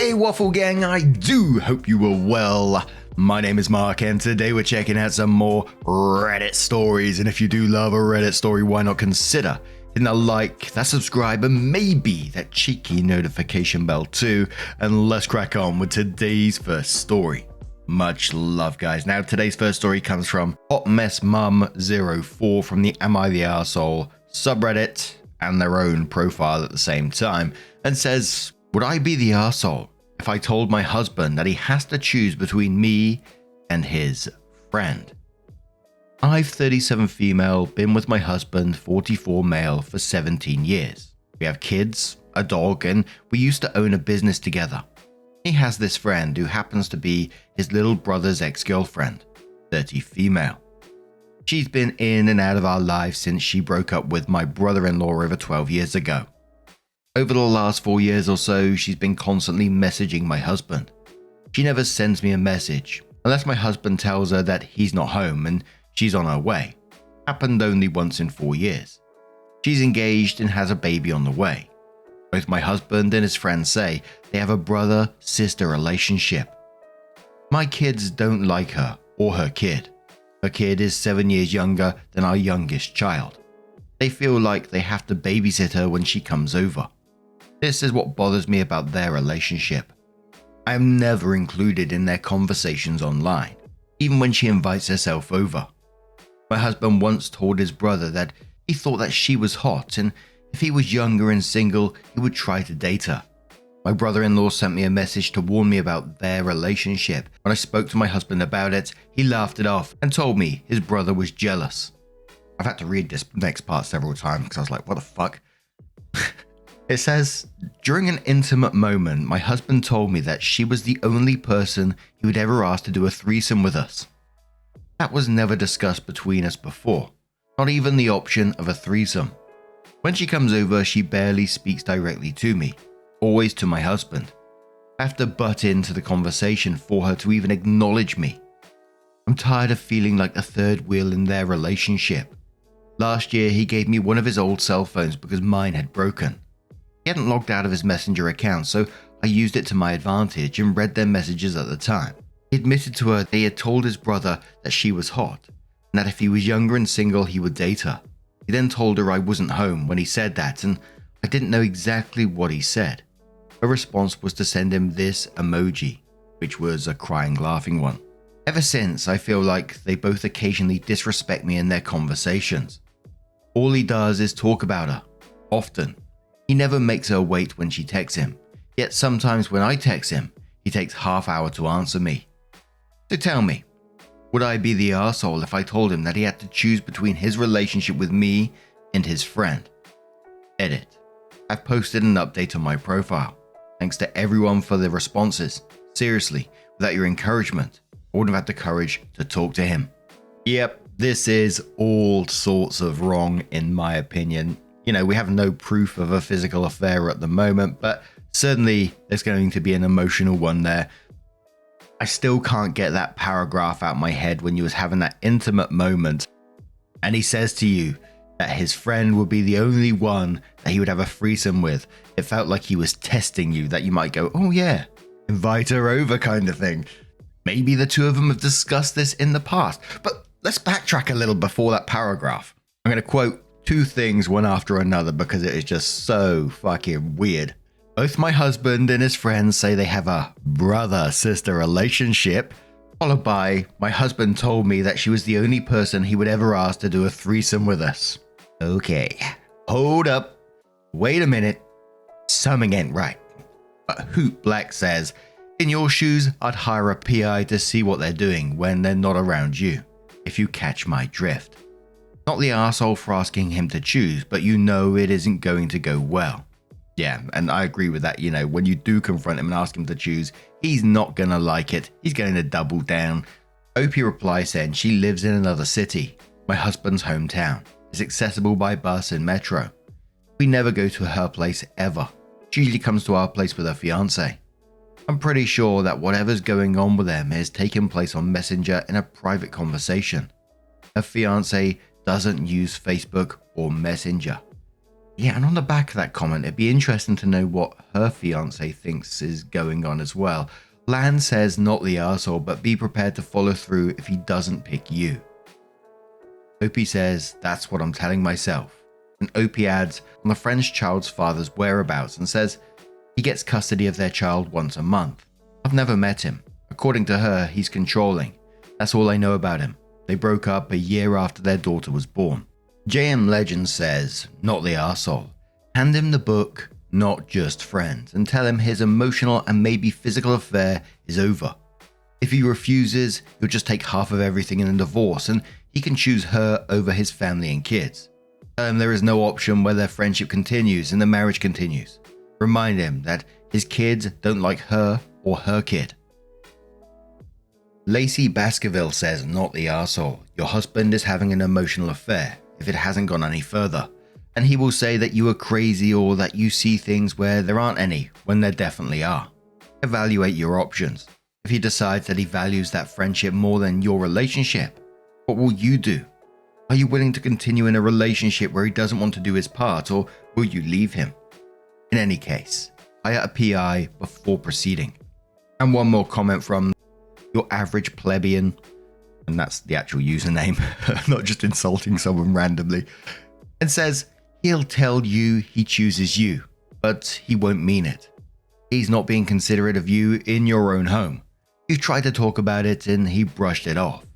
Hey Waffle Gang, I do hope you were well. My name is Mark and today we're checking out some more Reddit stories, and if you do love a Reddit story, why not consider hitting that like, that subscribe, and maybe that cheeky notification bell too. And let's crack on with today's first story. Much love, guys. Now today's first story comes from HotMessMum04 from the Am I the Arsehole subreddit and their own profile at the same time, and says, would I be the arsehole if I told my husband that he has to choose between me and his friend? I've 37 female, been with my husband 44 male for 17 years. We have kids, a dog, and we used to own a business together. He has this friend who happens to be his little brother's ex-girlfriend, 30 female. She's been in and out of our lives since she broke up with my brother-in-law over 12 years ago. Over the last 4 years or so, she's been constantly messaging my husband. She never sends me a message, unless my husband tells her that he's not home and she's on her way. Happened only once in 4 years. She's engaged and has a baby on the way. Both my husband and his friends say they have a brother-sister relationship. My kids don't like her or her kid. Her kid is 7 years younger than our youngest child. They feel like they have to babysit her when she comes over. This is what bothers me about their relationship. I am never included in their conversations online, even when she invites herself over. My husband once told his brother that he thought that she was hot, and if he was younger and single, he would try to date her. My brother-in-law sent me a message to warn me about their relationship. When I spoke to my husband about it, he laughed it off and told me his brother was jealous. I've had to read this next part several times because I was like, what the fuck? It says, during an intimate moment, my husband told me that she was the only person he would ever ask to do a threesome with us. That was never discussed between us before, not even the option of a threesome. When she comes over, she barely speaks directly to me, always to my husband. I have to butt into the conversation for her to even acknowledge me. I'm tired of feeling like a third wheel in their relationship. Last year, he gave me one of his old cell phones because mine had broken. He hadn't logged out of his Messenger account, so I used it to my advantage and read their messages at the time. He admitted to her that he had told his brother that she was hot, and that if he was younger and single, he would date her. He then told her I wasn't home when he said that, and I didn't know exactly what he said. Her response was to send him this emoji, which was a crying, laughing one. Ever since, I feel like they both occasionally disrespect me in their conversations. All he does is talk about her, often. He never makes her wait when she texts him, yet sometimes when I text him, he takes half hour to answer me. So tell me, would I be the arsehole if I told him that he had to choose between his relationship with me and his friend? Edit. I've posted an update on my profile. Thanks to everyone for the responses. Seriously, without your encouragement, I wouldn't have had the courage to talk to him. Yep, this is all sorts of wrong in my opinion. You know, we have no proof of a physical affair at the moment, but certainly there's going to be an emotional one there. I still can't get that paragraph out my head when you was having that intimate moment and he says to you that his friend would be the only one that he would have a threesome with. It felt like he was testing you, that you might go, oh yeah, invite her over kind of thing. Maybe the two of them have discussed this in the past, but let's backtrack a little before that paragraph. I'm going to quote two things one after another because it is just so fucking weird. Both my husband and his friends say they have a brother-sister relationship, followed by my husband told me that she was the only person he would ever ask to do a threesome with us. Okay, hold up. Wait a minute. Something ain't right. But Hoot Black says, in your shoes, I'd hire a PI to see what they're doing when they're not around you, if you catch my drift. Not the arsehole for asking him to choose, but you know it isn't going to go well. Yeah, and I agree with that. You know, when you do confront him and ask him to choose, he's not going to like it. He's going to double down. OP replies saying she lives in another city. My husband's hometown. It's accessible by bus and metro. We never go to her place ever. She usually comes to our place with her fiance. I'm pretty sure that whatever's going on with them is taking place on Messenger in a private conversation. Her fiance doesn't use Facebook or Messenger. Yeah, and on the back of that comment, it'd be interesting to know what her fiance thinks is going on as well. Lan says, not the arsehole, but be prepared to follow through if he doesn't pick you. Opie says, that's what I'm telling myself. And Opie adds on the French child's father's whereabouts and says, he gets custody of their child once a month. I've never met him. According to her, he's controlling. That's all I know about him. They broke up a year after their daughter was born. JM Legend says, not the arsehole. Hand him the book, Not Just Friends, and tell him his emotional and maybe physical affair is over. If he refuses, he'll just take half of everything in a divorce and he can choose her over his family and kids. Tell him there is no option where their friendship continues and the marriage continues. Remind him that his kids don't like her or her kid. Lacey Baskerville says, not the arsehole. Your husband is having an emotional affair, if it hasn't gone any further. And he will say that you are crazy or that you see things where there aren't any, when there definitely are. Evaluate your options. If he decides that he values that friendship more than your relationship, what will you do? Are you willing to continue in a relationship where he doesn't want to do his part, or will you leave him? In any case, hire a PI before proceeding. And one more comment from your average plebeian, and that's the actual username, not just insulting someone randomly, and says, he'll tell you he chooses you, but he won't mean it. He's not being considerate of you in your own home. You've tried to talk about it and he brushed it off.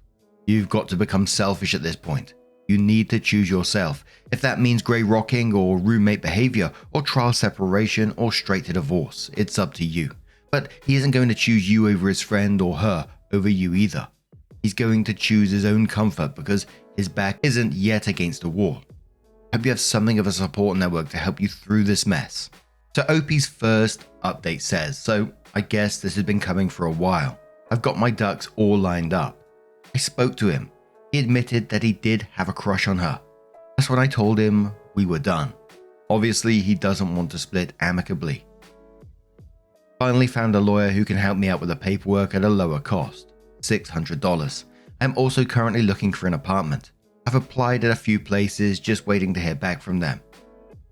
You've got to become selfish at this point. You need to choose yourself. If that means grey rocking or roommate behaviour or trial separation or straight to divorce, it's up to you. But he isn't going to choose you over his friend or her over you either. He's going to choose his own comfort because his back isn't yet against the wall. Hope you have something of a support network to help you through this mess. So Opie's first update says, so I guess this has been coming for a while. I've got my ducks all lined up. I spoke to him. He admitted that he did have a crush on her. That's when I told him we were done. Obviously, he doesn't want to split amicably. Finally found a lawyer who can help me out with the paperwork at a lower cost, $600. I'm also currently looking for an apartment. I've applied at a few places, just waiting to hear back from them.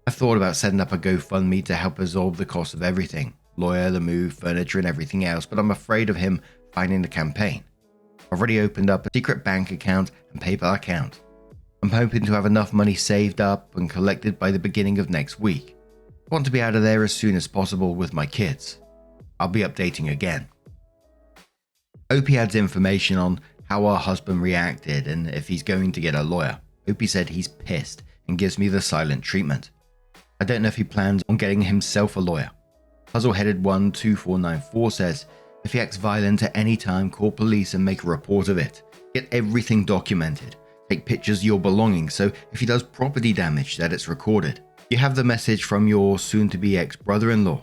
I've thought about setting up a GoFundMe to help absorb the cost of everything, lawyer, the move, furniture and everything else, but I'm afraid of him finding the campaign. I've already opened up a secret bank account and PayPal account. I'm hoping to have enough money saved up and collected by the beginning of next week. I want to be out of there as soon as possible with my kids. I'll be updating again. Opie adds information on how our husband reacted and if he's going to get a lawyer. Opie said he's pissed and gives me the silent treatment. I don't know if he plans on getting himself a lawyer. Puzzleheaded 12494 says, if he acts violent at any time, call police and make a report of it. Get everything documented. Take pictures of your belongings so if he does property damage that it's recorded. You have the message from your soon-to-be ex-brother-in-law.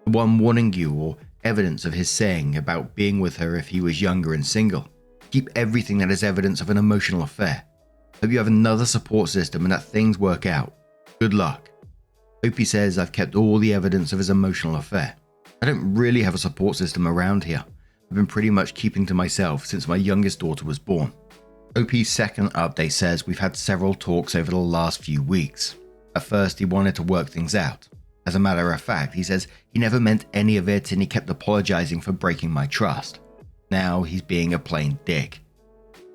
The one warning you or evidence of his saying about being with her if he was younger and single. Keep everything that is evidence of an emotional affair. Hope you have another support system and that things work out. Good luck. Opie says I've kept all the evidence of his emotional affair. I don't really have a support system around here. I've been pretty much keeping to myself since my youngest daughter was born. OP's second update says we've had several talks over the last few weeks. At first he wanted to work things out. As a matter of fact, he says he never meant any of it and he kept apologizing for breaking my trust. Now he's being a plain dick.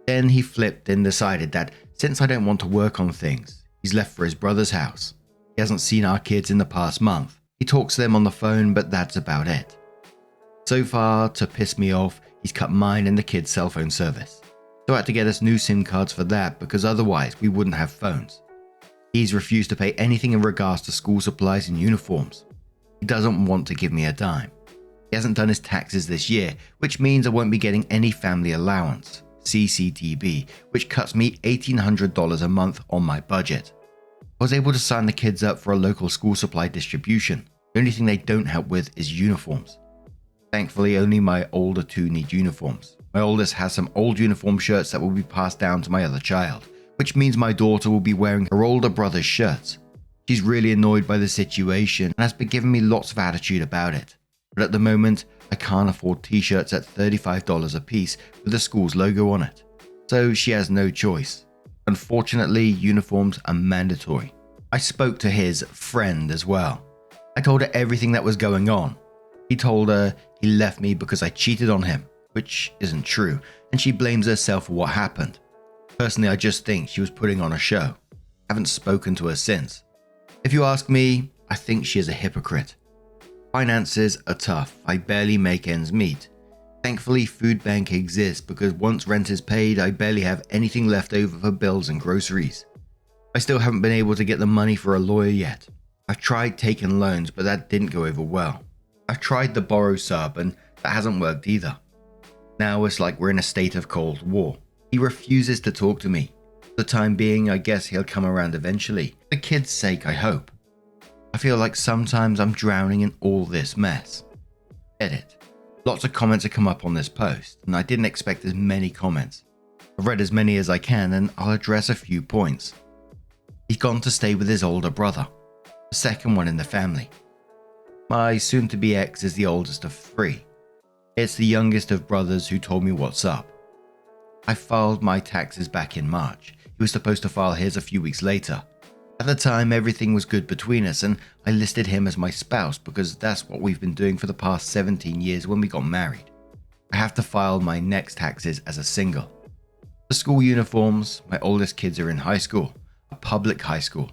Then he flipped and decided that since I don't want to work on things, he's left for his brother's house. He hasn't seen our kids in the past month. He talks to them on the phone, but that's about it. So far, to piss me off, he's cut mine and the kids' cell phone service. So I had to get us new SIM cards for that because otherwise we wouldn't have phones. He's refused to pay anything in regards to school supplies and uniforms. He doesn't want to give me a dime. He hasn't done his taxes this year, which means I won't be getting any family allowance, CCTB, which cuts me $1,800 a month on my budget. I was able to sign the kids up for a local school supply distribution. The only thing they don't help with is uniforms. Thankfully, only my older two need uniforms. My oldest has some old uniform shirts that will be passed down to my other child, which means my daughter will be wearing her older brother's shirts. She's really annoyed by the situation and has been giving me lots of attitude about it. But at the moment, I can't afford t-shirts at $35 a piece with the school's logo on it. So she has no choice. Unfortunately, uniforms are mandatory. I spoke to his friend as well. I told her everything that was going on. He told her he left me because I cheated on him, which isn't true, and she blames herself for what happened. Personally, I just think she was putting on a show. I haven't spoken to her since. If you ask me, I think she is a hypocrite. Finances are tough. I barely make ends meet. Thankfully, food bank exists because once rent is paid, I barely have anything left over for bills and groceries. I still haven't been able to get the money for a lawyer yet. I've tried taking loans, but that didn't go over well. I've tried the borrow sub, and that hasn't worked either. Now it's like we're in a state of Cold War. He refuses to talk to me. For the time being, I guess he'll come around eventually. For the kids' sake, I hope. I feel like sometimes I'm drowning in all this mess. Edit. Lots of comments have come up on this post, and I didn't expect as many comments. I've read as many as I can, and I'll address a few points. He's gone to stay with his older brother, the second one in the family. My soon-to-be ex is the oldest of 3. It's the youngest of brothers who told me what's up. I filed my taxes back in March. He was supposed to file his a few weeks later. At the time, everything was good between us, and I listed him as my spouse because that's what we've been doing for the past 17 years when we got married. I have to file my next taxes as a single. The school uniforms, my oldest kids are in high school, a public high school.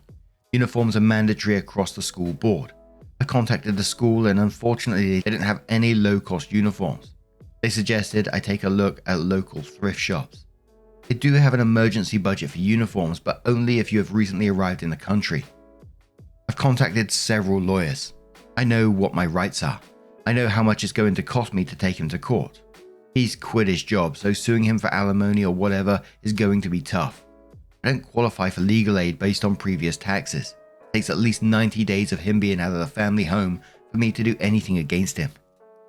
Uniforms are mandatory across the school board. I contacted the school and unfortunately they didn't have any low-cost uniforms. They suggested I take a look at local thrift shops. They do have an emergency budget for uniforms, but only if you have recently arrived in the country. I've contacted several lawyers. I know what my rights are. I know how much it's going to cost me to take him to court. He's quit his job, so suing him for alimony or whatever is going to be tough. I don't qualify for legal aid based on previous taxes. It takes at least 90 days of him being out of the family home for me to do anything against him.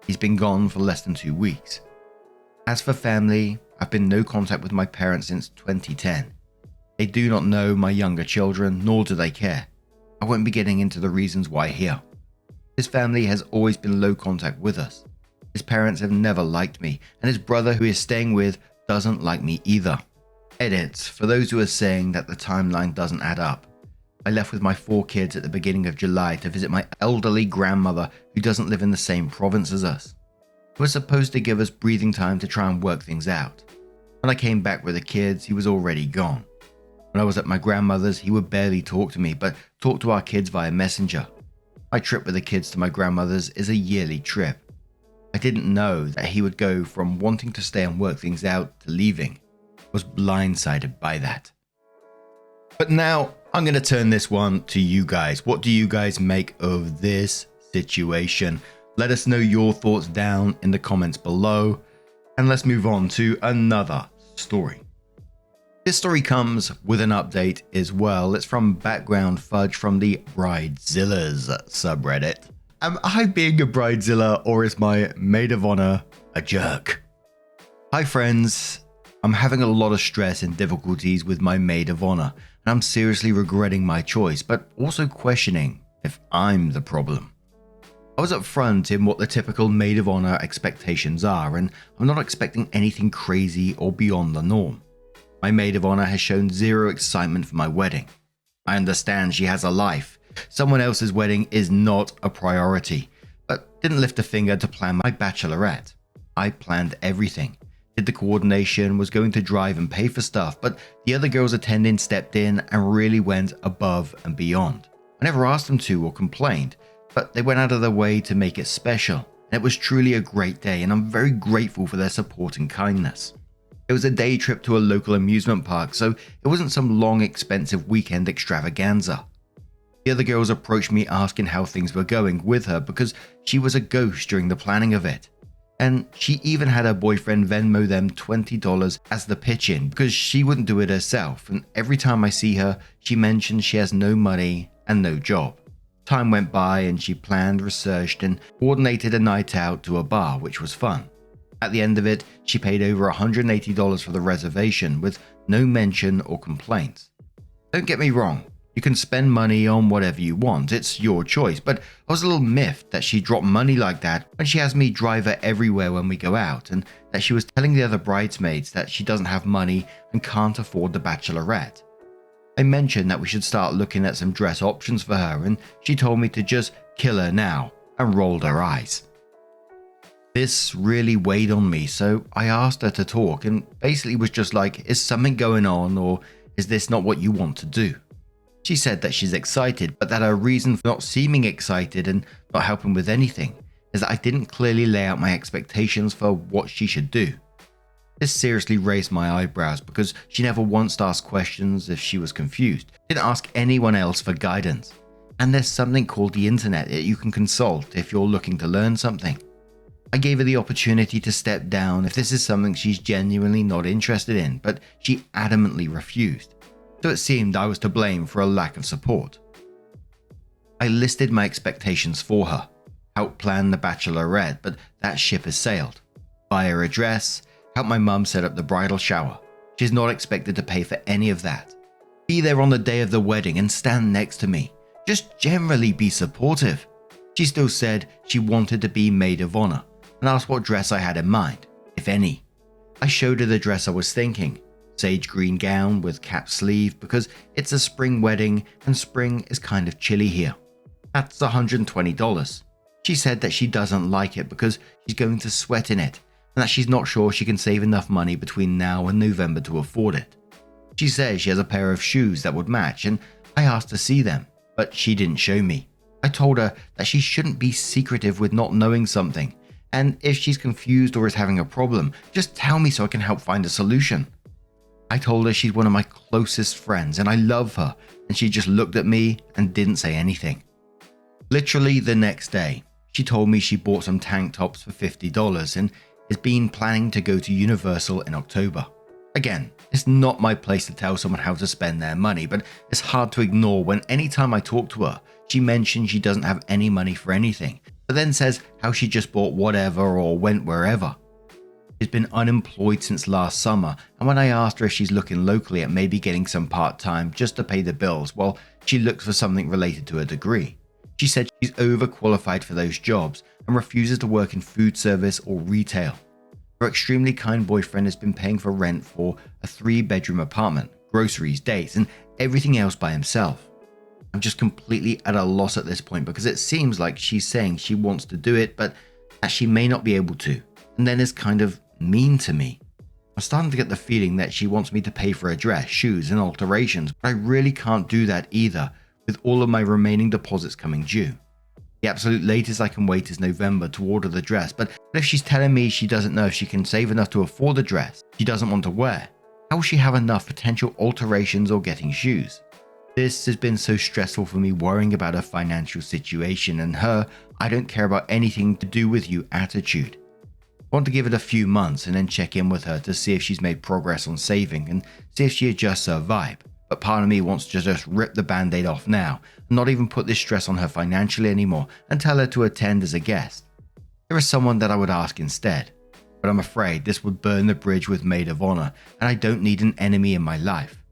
He's been gone for less than 2 weeks. As for family, I've been in no contact with my parents since 2010. They do not know my younger children, nor do they care. I won't be getting into the reasons why here. His family has always been low contact with us. His parents have never liked me, and his brother who he is staying with doesn't like me either. Edit, for those who are saying that the timeline doesn't add up. I left with my 4 kids at the beginning of July to visit my elderly grandmother who doesn't live in the same province as us. It was supposed to give us breathing time to try and work things out. When I came back with the kids, he was already gone. When I was at my grandmother's, he would barely talk to me, but talk to our kids via messenger. My trip with the kids to my grandmother's is a yearly trip. I didn't know that he would go from wanting to stay and work things out to leaving. I was blindsided by that. But now, I'm going to turn this one to you guys. What do you guys make of this situation? Let us know your thoughts down in the comments below. And let's move on to another story. This story comes with an update as well. It's from Background Fudge from the Bridezillas subreddit. Am I being a bridezilla or is my maid of honor a jerk? Hi friends, I'm having a lot of stress and difficulties with my maid of honor, and I'm seriously regretting my choice, but also questioning if I'm the problem. I was upfront in what the typical maid of honor expectations are, and I'm not expecting anything crazy or beyond the norm. My maid of honor has shown zero excitement for my wedding. I understand she has a life. Someone else's wedding is not a priority, but didn't lift a finger to plan my bachelorette. I planned everything. Did the coordination, was going to drive and pay for stuff, but the other girls attending stepped in and really went above and beyond. I never asked them to or complained, but they went out of their way to make it special. And it was truly a great day, and I'm very grateful for their support and kindness. It was a day trip to a local amusement park, so it wasn't some long, expensive weekend extravaganza. The other girls approached me asking how things were going with her because she was a ghost during the planning of it. And she even had her boyfriend Venmo them $20 as the pitch-in because she wouldn't do it herself, and every time I see her, she mentions she has no money and no job. Time went by and she planned, researched, and coordinated a night out to a bar, which was fun. At the end of it, she paid over $180 for the reservation with no mention or complaints. Don't get me wrong, you can spend money on whatever you want, it's your choice, but I was a little miffed that she dropped money like that when she has me drive her everywhere when we go out, and that she was telling the other bridesmaids that she doesn't have money and can't afford the bachelorette. I mentioned that we should start looking at some dress options for her, and she told me to just kill her now and rolled her eyes. This really weighed on me, so I asked her to talk and basically was just like, is something going on, or is this not what you want to do? She said that she's excited, but that her reason for not seeming excited and not helping with anything is that I didn't clearly lay out my expectations for what she should do. This seriously raised my eyebrows because she never once asked questions if she was confused, didn't ask anyone else for guidance. And there's something called the internet that you can consult if you're looking to learn something. I gave her the opportunity to step down if this is something she's genuinely not interested in, but she adamantly refused. So it seemed I was to blame for a lack of support. I listed my expectations for her, helped plan the bachelorette, but that ship has sailed. Buy her a dress, help my mum set up the bridal shower. She's not expected to pay for any of that. Be there on the day of the wedding and stand next to me. Just generally be supportive. She still said she wanted to be maid of honor and asked what dress I had in mind, if any. I showed her the dress I was thinking. Sage green gown with cap sleeve because it's a spring wedding and spring is kind of chilly here. That's $120. She said that she doesn't like it because she's going to sweat in it and that she's not sure she can save enough money between now and November to afford it. She says she has a pair of shoes that would match and I asked to see them, but she didn't show me. I told her that she shouldn't be secretive with not knowing something, and if she's confused or is having a problem, just tell me so I can help find a solution. I told her she's one of my closest friends and I love her, and she just looked at me and didn't say anything. Literally the next day, she told me she bought some tank tops for $50 and has been planning to go to Universal in October. Again, it's not my place to tell someone how to spend their money, but it's hard to ignore when anytime I talk to her, she mentions she doesn't have any money for anything, but then says how she just bought whatever or went wherever. She's been unemployed since last summer, and when I asked her if she's looking locally at maybe getting some part-time just to pay the bills while she looks for something related to her degree, she said she's overqualified for those jobs and refuses to work in food service or retail. Her extremely kind boyfriend has been paying for rent for a 3-bedroom apartment, groceries, dates, and everything else by himself. I'm just completely at a loss at this point because it seems like she's saying she wants to do it, but that she may not be able to, and then is kind of mean to me. I'm starting to get the feeling that she wants me to pay for a dress, shoes, and alterations, but I really can't do that either with all of my remaining deposits coming due. The absolute latest I can wait is November to order the dress, but if she's telling me she doesn't know if she can save enough to afford the dress she doesn't want to wear, how will she have enough potential alterations or getting shoes? This has been so stressful for me, worrying about her financial situation and her I don't care about anything to do with you attitude. I want to give it a few months and then check in with her to see if she's made progress on saving and see if she adjusts her vibe. But part of me wants to just rip the band-aid off now and not even put this stress on her financially anymore and tell her to attend as a guest. There is someone that I would ask instead, but I'm afraid this would burn the bridge with maid of honor and I don't need an enemy in my life.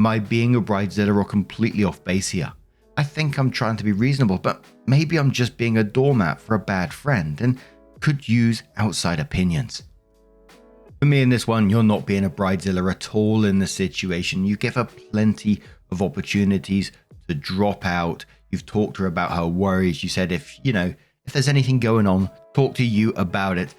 Am I being a bridezilla or completely off base here? I think I'm trying to be reasonable, but maybe I'm just being a doormat for a bad friend and could use outside opinions. For me in this one, you're not being a bridezilla at all in the situation. You give her plenty of opportunities to drop out. You've talked to her about her worries. You said if there's anything going on, talk to you about it.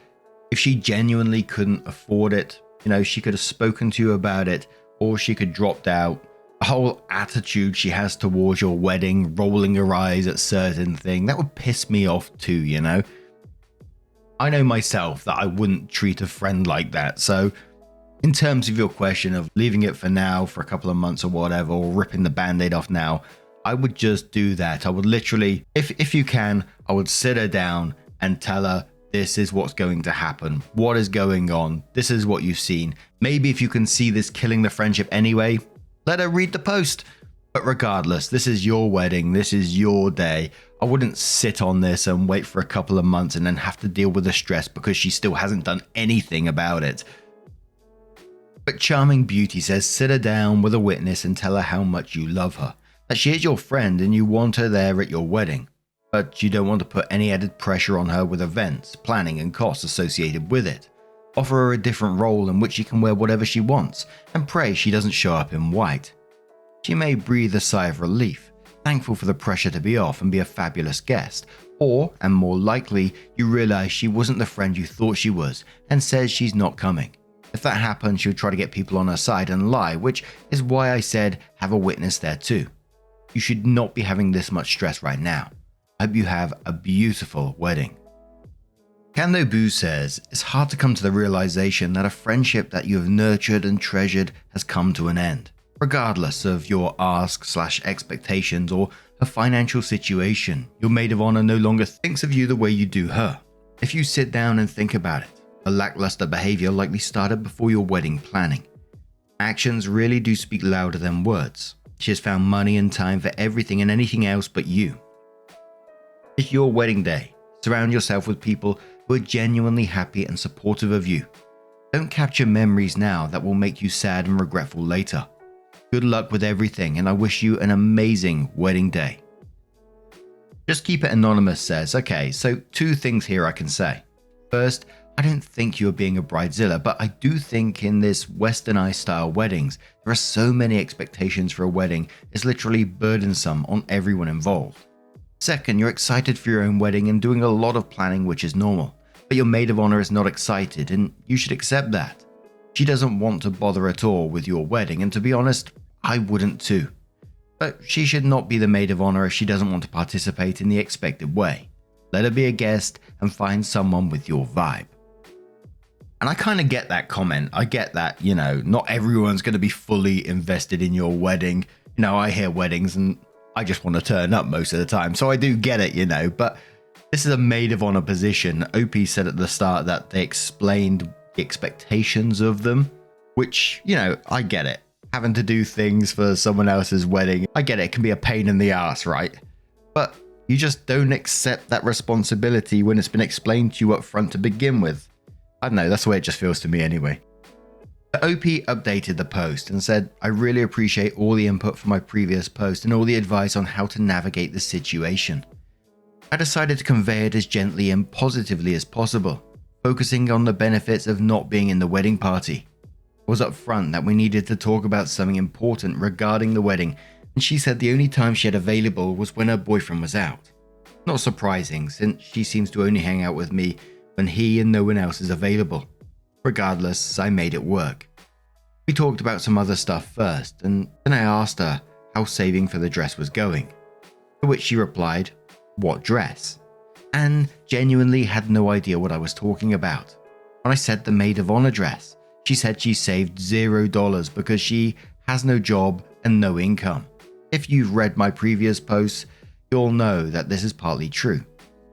If she genuinely couldn't afford it, she could have spoken to you about it, or she could dropped out. The whole attitude she has towards your wedding, rolling her eyes at certain things, that would piss me off too, I know myself that I wouldn't treat a friend like that. So in terms of your question of leaving it for now for a couple of months or whatever, or ripping the band-aid off now, I would just do that. I would literally, if you can, I would sit her down and tell her this is what's going to happen. What is going on? This is what you've seen. Maybe if you can see this killing the friendship anyway, let her read the post. But regardless, this is your wedding. This is your day. I wouldn't sit on this and wait for a couple of months and then have to deal with the stress because she still hasn't done anything about it. But Charming Beauty says sit her down with a witness and tell her how much you love her, that she is your friend and you want her there at your wedding, but you don't want to put any added pressure on her with events, planning and costs associated with it. Offer her a different role in which she can wear whatever she wants and pray she doesn't show up in white. She may breathe a sigh of relief, thankful for the pressure to be off and be a fabulous guest, or, and more likely, you realize she wasn't the friend you thought she was and says she's not coming. If that happens, she'll try to get people on her side and lie, which is why I said have a witness there too. You should not be having this much stress right now. I hope you have a beautiful wedding. Kando Boo says, it's hard to come to the realization that a friendship that you have nurtured and treasured has come to an end. Regardless of your ask/expectations or her financial situation, your maid of honor no longer thinks of you the way you do her. If you sit down and think about it, her lackluster behavior likely started before your wedding planning. Actions really do speak louder than words. She has found money and time for everything and anything else but you. It's your wedding day. Surround yourself with people who are genuinely happy and supportive of you. Don't capture memories now that will make you sad and regretful later. Good luck with everything, and I wish you an amazing wedding day. Just Keep It Anonymous says, okay, so 2 things here I can say. First, I don't think you're being a bridezilla, but I do think in this westernized style weddings, there are so many expectations for a wedding, it's literally burdensome on everyone involved. Second, you're excited for your own wedding and doing a lot of planning, which is normal, but your maid of honor is not excited, and you should accept that. She doesn't want to bother at all with your wedding, and to be honest, I wouldn't too. But she should not be the maid of honor if she doesn't want to participate in the expected way. Let her be a guest and find someone with your vibe. And I kind of get that comment. I get that, not everyone's going to be fully invested in your wedding. I hear weddings and I just want to turn up most of the time. So I do get it, but this is a maid of honor position. OP said at the start that they explained the expectations of them, which, I get it. Having to do things for someone else's wedding, I get it. It can be a pain in the ass, right? But you just don't accept that responsibility when it's been explained to you up front to begin with. I don't know, that's the way it just feels to me anyway. The OP updated the post and said, I really appreciate all the input from my previous post and all the advice on how to navigate the situation. I decided to convey it as gently and positively as possible, focusing on the benefits of not being in the wedding party. I was upfront that we needed to talk about something important regarding the wedding, and she said the only time she had available was when her boyfriend was out. Not surprising, since she seems to only hang out with me when he and no one else is available. Regardless, I made it work. We talked about some other stuff first, and then I asked her how saving for the dress was going. To which she replied, "What dress?" and genuinely had no idea what I was talking about. When I said the maid of honor dress, she said she saved $0 because she has no job and no income. If you've read my previous posts, you'll know that this is partly true.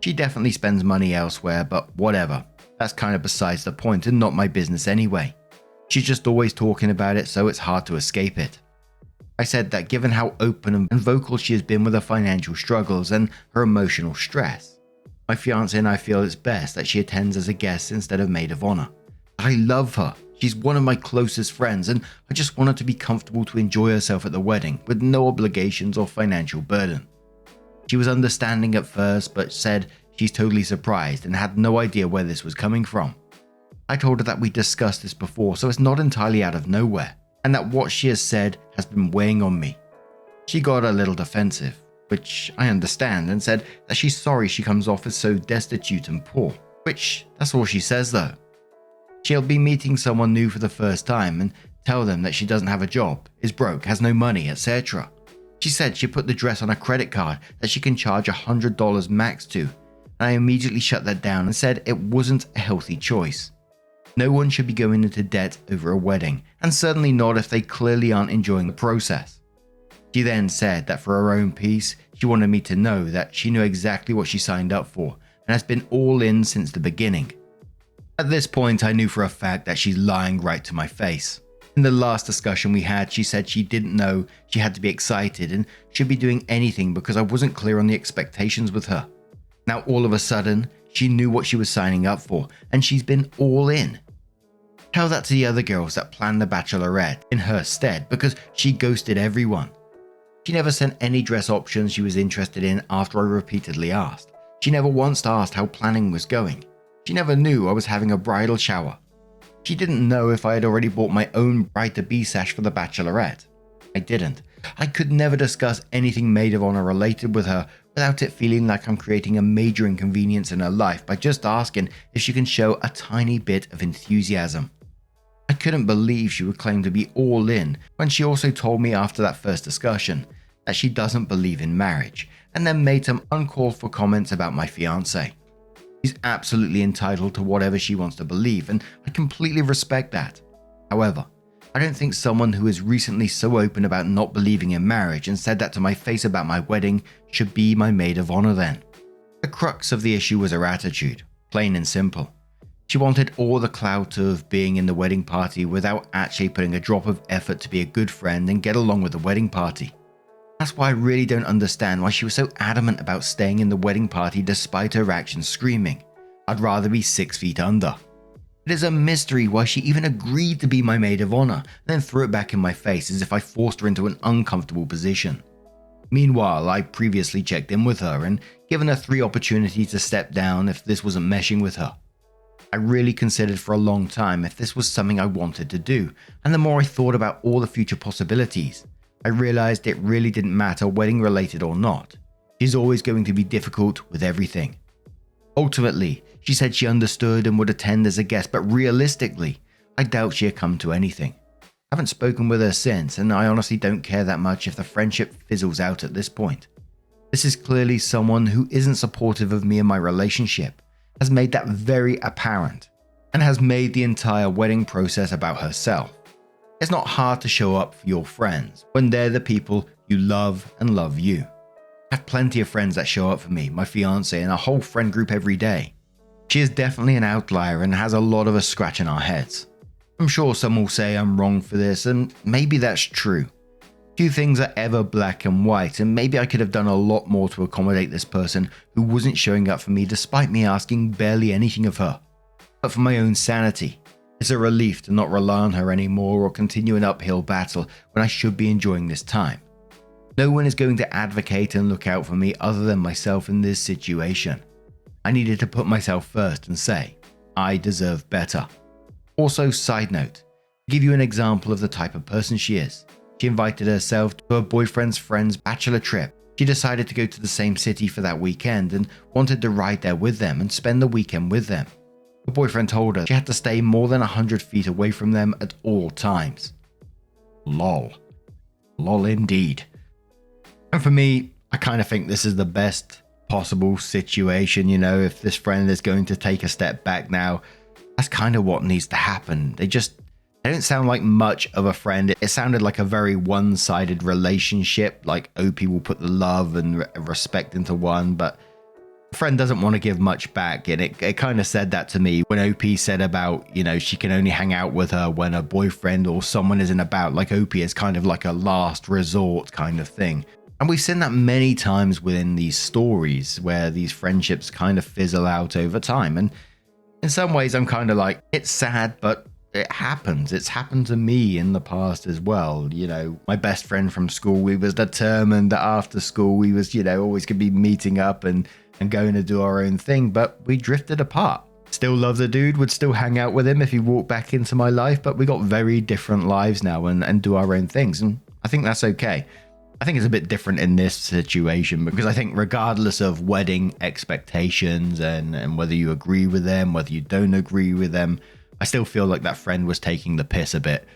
She definitely spends money elsewhere, but whatever. That's kind of besides the point and not my business anyway. She's just always talking about it, so it's hard to escape it. I said that given how open and vocal she has been with her financial struggles and her emotional stress, my fiancé and I feel it's best that she attends as a guest instead of maid of honor. I love her. She's one of my closest friends, and I just want her to be comfortable to enjoy herself at the wedding with no obligations or financial burden. She was understanding at first, but said she's totally surprised and had no idea where this was coming from. I told her that we discussed this before, so it's not entirely out of nowhere, and that what she has said has been weighing on me. She got a little defensive, which I understand, and said that she's sorry she comes off as so destitute and poor, which that's all she says though. She'll be meeting someone new for the first time and tell them that she doesn't have a job, is broke, has no money, etc. She said she put the dress on a credit card that she can charge $100 max to, and I immediately shut that down and said it wasn't a healthy choice. No one should be going into debt over a wedding, and certainly not if they clearly aren't enjoying the process. She then said that for her own peace, she wanted me to know that she knew exactly what she signed up for and has been all in since the beginning. At this point, I knew for a fact that she's lying right to my face. In the last discussion we had, she said she didn't know she had to be excited and should be doing anything because I wasn't clear on the expectations with her. Now all of a sudden, she knew what she was signing up for and she's been all in. Tell that to the other girls that planned the bachelorette in her stead because she ghosted everyone. She never sent any dress options she was interested in after I repeatedly asked. She never once asked how planning was going. She never knew I was having a bridal shower. She didn't know if I had already bought my own bride-to-be sash for the bachelorette. I didn't, I could never discuss anything maid of honor related with her without it feeling like I'm creating a major inconvenience in her life by just asking if she can show a tiny bit of enthusiasm. I couldn't believe she would claim to be all in when she also told me after that first discussion that she doesn't believe in marriage, and then made some uncalled for comments about my fiance. She's absolutely entitled to whatever she wants to believe, and I completely respect that. However, I don't think someone who is recently so open about not believing in marriage and said that to my face about my wedding should be my maid of honor then. The crux of the issue was her attitude, plain and simple. She wanted all the clout of being in the wedding party without actually putting a drop of effort to be a good friend and get along with the wedding party. That's why I really don't understand why she was so adamant about staying in the wedding party despite her actions screaming, "I'd rather be 6 feet under." It is a mystery why she even agreed to be my maid of honor and then threw it back in my face as if I forced her into an uncomfortable position. Meanwhile, I previously checked in with her and given her 3 opportunities to step down if this wasn't meshing with her. I really considered for a long time if this was something I wanted to do, and the more I thought about all the future possibilities, I realized it really didn't matter wedding related or not. She's always going to be difficult with everything. Ultimately, she said she understood and would attend as a guest, but realistically, I doubt she'd come to anything. I haven't spoken with her since, and I honestly don't care that much if the friendship fizzles out at this point. This is clearly someone who isn't supportive of me and my relationship, has made that very apparent, and has made the entire wedding process about herself. It's not hard to show up for your friends when they're the people you love and love you. I have plenty of friends that show up for me, my fiance, and a whole friend group every day. She is definitely an outlier and has a lot of us scratching our heads. I'm sure some will say I'm wrong for this, and maybe that's true. Few things are ever black and white, and maybe I could have done a lot more to accommodate this person who wasn't showing up for me despite me asking barely anything of her. But for my own sanity, it's a relief to not rely on her anymore or continue an uphill battle when I should be enjoying this time. No one is going to advocate and look out for me other than myself in this situation. I needed to put myself first and say, I deserve better. Also, side note, to give you an example of the type of person she is. She invited herself to her boyfriend's friend's bachelor trip. She decided to go to the same city for that weekend and wanted to ride there with them and spend the weekend with them. Her boyfriend told her she had to stay more than 100 feet away from them at all times. Lol. Lol indeed. And for me, I kind of think this is the best possible situation, if this friend is going to take a step back now, that's kind of what needs to happen. They don't sound like much of a friend. It sounded like a very one-sided relationship, like OP will put the love and respect into one, but the friend doesn't want to give much back, and it kind of said that to me when OP said about, she can only hang out with her when her boyfriend or someone isn't about, like OP is kind of like a last resort kind of thing. And we've seen that many times within these stories where these friendships kind of fizzle out over time. And in some ways, I'm kind of like, it's sad, but it happens. It's happened to me in the past as well. My best friend from school, we was determined that after school, we was, always could be meeting up and going to do our own thing, but we drifted apart. Still love the dude, would still hang out with him if he walked back into my life, but we got very different lives now and do our own things. And I think that's okay. I think it's a bit different in this situation because I think regardless of wedding expectations and whether you agree with them, whether you don't agree with them, I still feel like that friend was taking the piss a bit.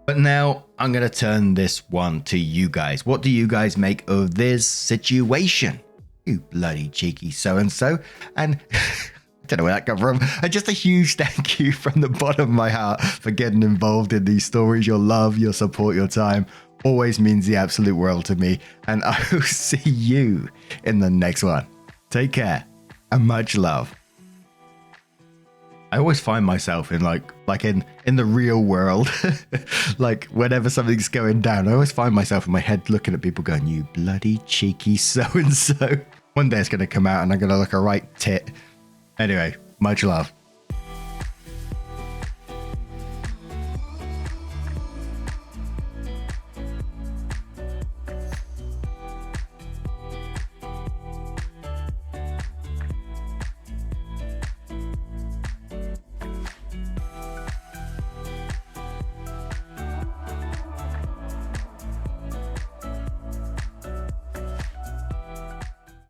But now I'm going to turn this one to you guys. What do you guys make of this situation? You bloody cheeky so-and-so. And I don't know where that come from. And just a huge thank you from the bottom of my heart for getting involved in these stories. Your love, your support, your time always means the absolute world to me. And I will see you in the next one. Take care and much love. I always find myself in like in the real world, like whenever something's going down, I always find myself in my head looking at people going, you bloody cheeky so-and-so. One day it's going to come out and I'm going to look a right tit. Anyway, much love.